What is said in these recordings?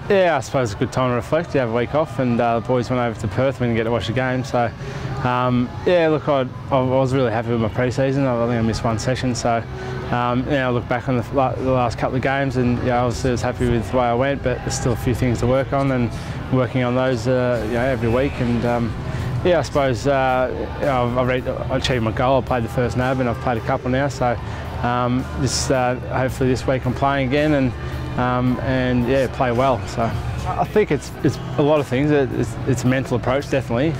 Yeah, I suppose it's a good time to reflect. You have a week off, and the boys went over to Perth. We didn't get to watch the game, so yeah. Look, I was really happy with my pre-season. I think I missed one session, so yeah, I look back on the last couple of games, and yeah, obviously I was happy with the way I went, but there's still a few things to work on, and working on those, you know, every week. And yeah, I suppose I achieved my goal. I played the first NAB, and I've played a couple now, so hopefully this week I'm playing again, and yeah, play well. So I think it's a lot of things. It's a mental approach, definitely,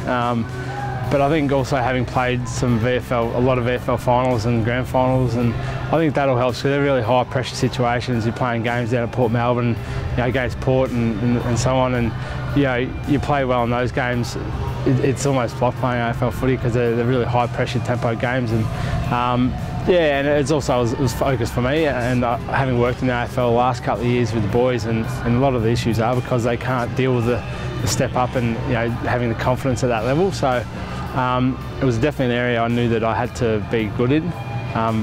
but I think also having played a lot of VFL finals and grand finals, and I think that'll help. So they're really high pressure situations. You're playing games down at Port Melbourne, you know, against Port and so on, and you know, you play well in those games. It's almost like playing AFL footy because they're really high pressure tempo games, and yeah, and it was focused for me, and having worked in the AFL the last couple of years with the boys, and a lot of the issues are because they can't deal with the step up and, you know, having the confidence at that level. So it was definitely an area I knew that I had to be good in,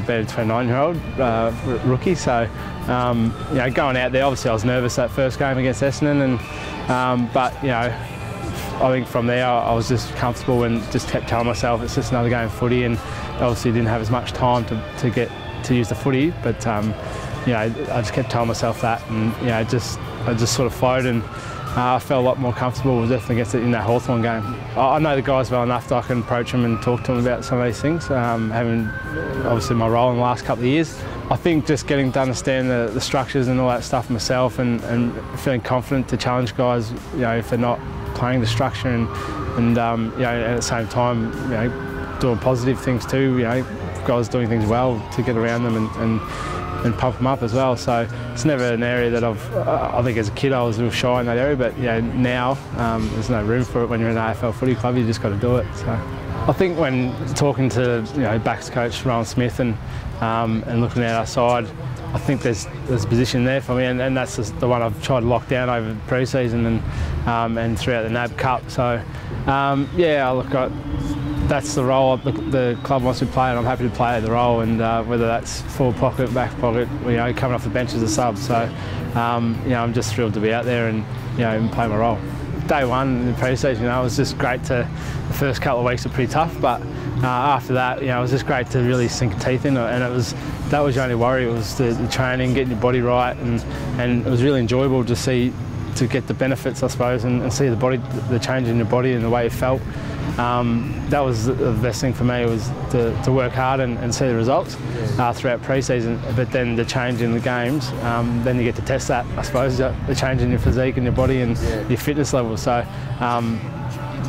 being a 29-year-old rookie. So you know, going out there, obviously I was nervous that first game against Essendon, but you know, I think from there I was just comfortable and just kept telling myself it's just another game of footy, and obviously didn't have as much time to use the footy, but you know, I just kept telling myself that, and you know, I just sort of flowed, and I felt a lot more comfortable definitely against it in that Hawthorn game. I know the guys well enough that I can approach them and talk to them about some of these things, having obviously my role in the last couple of years. I think just getting to understand the structures and all that stuff myself, and feeling confident to challenge guys, you know, if they're not playing the structure, and you know, at the same time, you know, doing positive things too. You know, guys doing things well to get around them and pump them up as well. So it's never an area that I think as a kid I was a little shy in that area, but you know, now there's no room for it when you're in an AFL footy club. You just got to do it. So I think when talking to, you know, backs coach Rowan Smith and looking at our side, I think there's a position there for me, and that's just the one I've tried to lock down over the pre-season and throughout the NAB Cup. So yeah, that's the role the club wants to play, and I'm happy to play the role, and whether that's forward pocket, back pocket, you know, coming off the bench as a sub. So you know, I'm just thrilled to be out there and, you know, and play my role. Day one in the pre-season, you know, it was just great the first couple of weeks were pretty tough, but after that, you know, it was just great to really sink teeth in it, and that was the only worry. It was the training, getting your body right, and it was really enjoyable to get the benefits, I suppose, and see the change in your body and the way it felt. That was the best thing for me, was to work hard and see the results throughout pre-season, but then the change in the games, then you get to test that, I suppose, the change in your physique and your body and your fitness level. So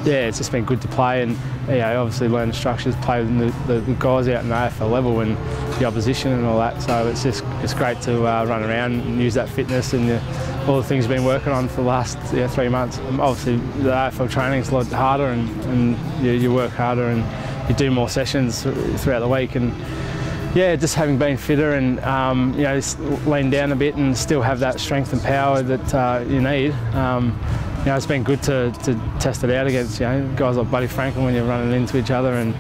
yeah, it's just been good to play, and you know, obviously learn the structures, play with the guys out in the AFL level and the opposition and all that. So it's great to run around and use that fitness and all the things you've been working on for the last 3 months. Obviously the AFL training is a lot harder, and you work harder and you do more sessions throughout the week, and yeah, just having been fitter and you know, lean down a bit and still have that strength and power that you need. You know, it's been good to test it out against, you know, guys like Buddy Franklin when you're running into each other, and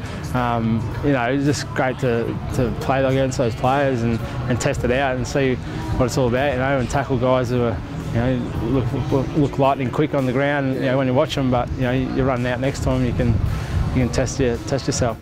you know, it's just great to play against those players and test it out and see what it's all about, you know, and tackle guys who are, you know, look lightning quick on the ground, you know, when you watch them, but you know, you're running out next time, you can test yourself.